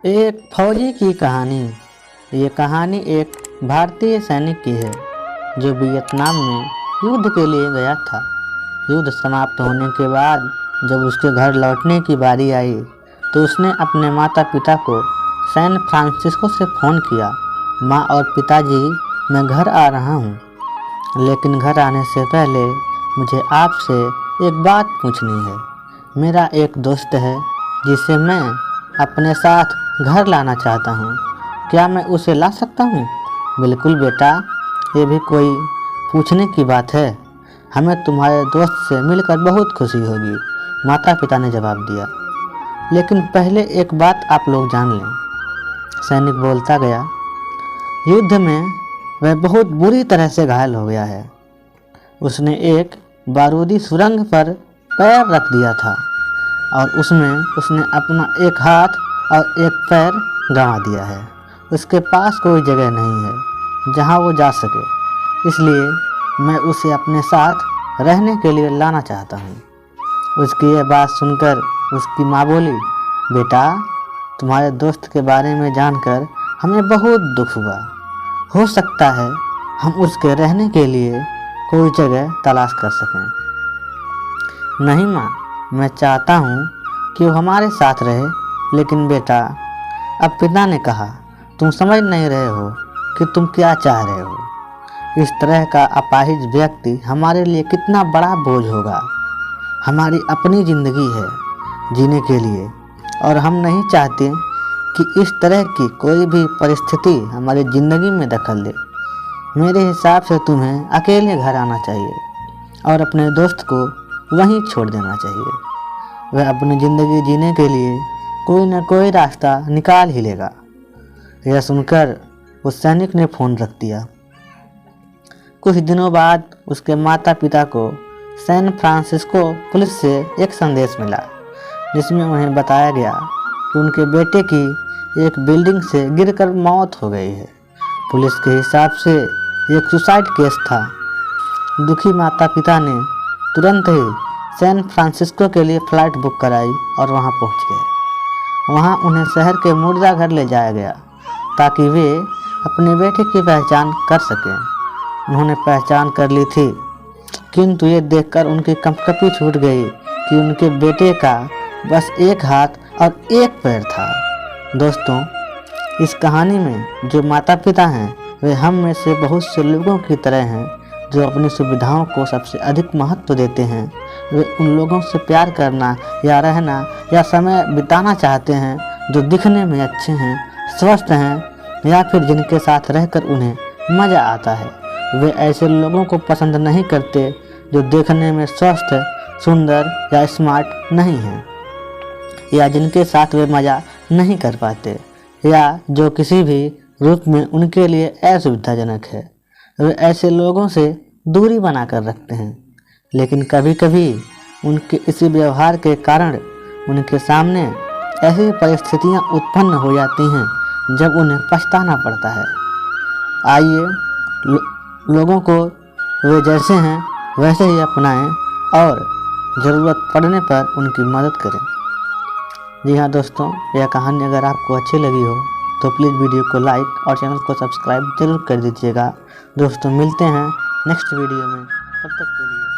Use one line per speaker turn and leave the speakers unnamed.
एक फौजी की कहानी। ये कहानी एक भारतीय सैनिक की है जो वियतनाम में युद्ध के लिए गया था। युद्ध समाप्त होने के बाद जब उसके घर लौटने की बारी आई तो उसने अपने माता पिता को सैन फ्रांसिस्को से फ़ोन किया, माँ और पिताजी, मैं घर आ रहा हूँ, लेकिन घर आने से पहले मुझे आपसे एक बात पूछनी है। मेरा एक दोस्त है जिसे मैं अपने साथ घर लाना चाहता हूँ, क्या मैं उसे ला सकता हूँ? बिल्कुल बेटा, ये भी कोई पूछने की बात है। हमें तुम्हारे दोस्त से मिलकर बहुत खुशी होगी, माता पिता ने जवाब दिया। लेकिन पहले एक बात आप लोग जान लें, सैनिक बोलता गया। युद्ध में वह बहुत बुरी तरह से घायल हो गया है। उसने एक बारूदी सुरंग पर पैर रख दिया था और उसमें उसने अपना एक हाथ और एक पैर गंवा दिया है। उसके पास कोई जगह नहीं है जहां वो जा सके, इसलिए मैं उसे अपने साथ रहने के लिए लाना चाहता हूँ। उसकी यह बात सुनकर उसकी माँ बोली, बेटा, तुम्हारे दोस्त के बारे में जानकर हमें बहुत दुख हुआ। हो सकता है हम उसके रहने के लिए कोई जगह तलाश कर सकें। नहीं माँ, मैं चाहता हूँ कि वो हमारे साथ रहे, लेकिन बेटा, अब पिता ने कहा, तुम समझ नहीं रहे हो कि तुम क्या चाह रहे हो। इस तरह का अपाहिज व्यक्ति हमारे लिए कितना बड़ा बोझ होगा। हमारी अपनी ज़िंदगी है जीने के लिए और हम नहीं चाहते कि इस तरह की कोई भी परिस्थिति हमारी ज़िंदगी में दखल दे। मेरे हिसाब से तुम्हें अकेले घर आना चाहिए और अपने दोस्त को वहीं छोड़ देना चाहिए। वह अपनी ज़िंदगी जीने के लिए कोई न कोई रास्ता निकाल ही लेगा। यह सुनकर उस सैनिक ने फ़ोन रख दिया। कुछ दिनों बाद उसके माता पिता को सैन फ्रांसिस्को पुलिस से एक संदेश मिला, जिसमें उन्हें बताया गया कि उनके बेटे की एक बिल्डिंग से गिरकर मौत हो गई है। पुलिस के हिसाब से एक सुसाइड केस था। दुखी माता पिता ने तुरंत ही सैन फ्रांसिस्को के लिए फ़्लाइट बुक कराई और वहां पहुंच गए। वहां उन्हें शहर के मुर्दाघर ले जाया गया ताकि वे अपने बेटे की पहचान कर सकें। उन्होंने पहचान कर ली थी, किंतु ये देखकर उनकी कंपकपी छूट गई कि उनके बेटे का बस एक हाथ और एक पैर था। दोस्तों, इस कहानी में जो माता पिता हैं वे हम में से बहुत से लोगों की तरह हैं जो अपनी सुविधाओं को सबसे अधिक महत्व देते हैं। वे उन लोगों से प्यार करना या रहना या समय बिताना चाहते हैं जो दिखने में अच्छे हैं, स्वस्थ हैं या फिर जिनके साथ रहकर उन्हें मज़ा आता है। वे ऐसे लोगों को पसंद नहीं करते जो देखने में स्वस्थ, सुंदर या स्मार्ट नहीं हैं, या जिनके साथ वे मज़ा नहीं कर पाते, या जो किसी भी रूप में उनके लिए असुविधाजनक है। वे ऐसे लोगों से दूरी बनाकर रखते हैं, लेकिन कभी कभी उनके इसी व्यवहार के कारण उनके सामने ऐसी परिस्थितियां उत्पन्न हो जाती हैं जब उन्हें पछताना पड़ता है। आइए लोगों को वे जैसे हैं वैसे ही अपनाएं और ज़रूरत पड़ने पर उनकी मदद करें। जी हाँ दोस्तों, यह कहानी अगर आपको अच्छी लगी हो तो प्लीज़ वीडियो को लाइक और चैनल को सब्सक्राइब जरूर कर दीजिएगा। दोस्तों, मिलते हैं नेक्स्ट वीडियो में, तब तक के लिए।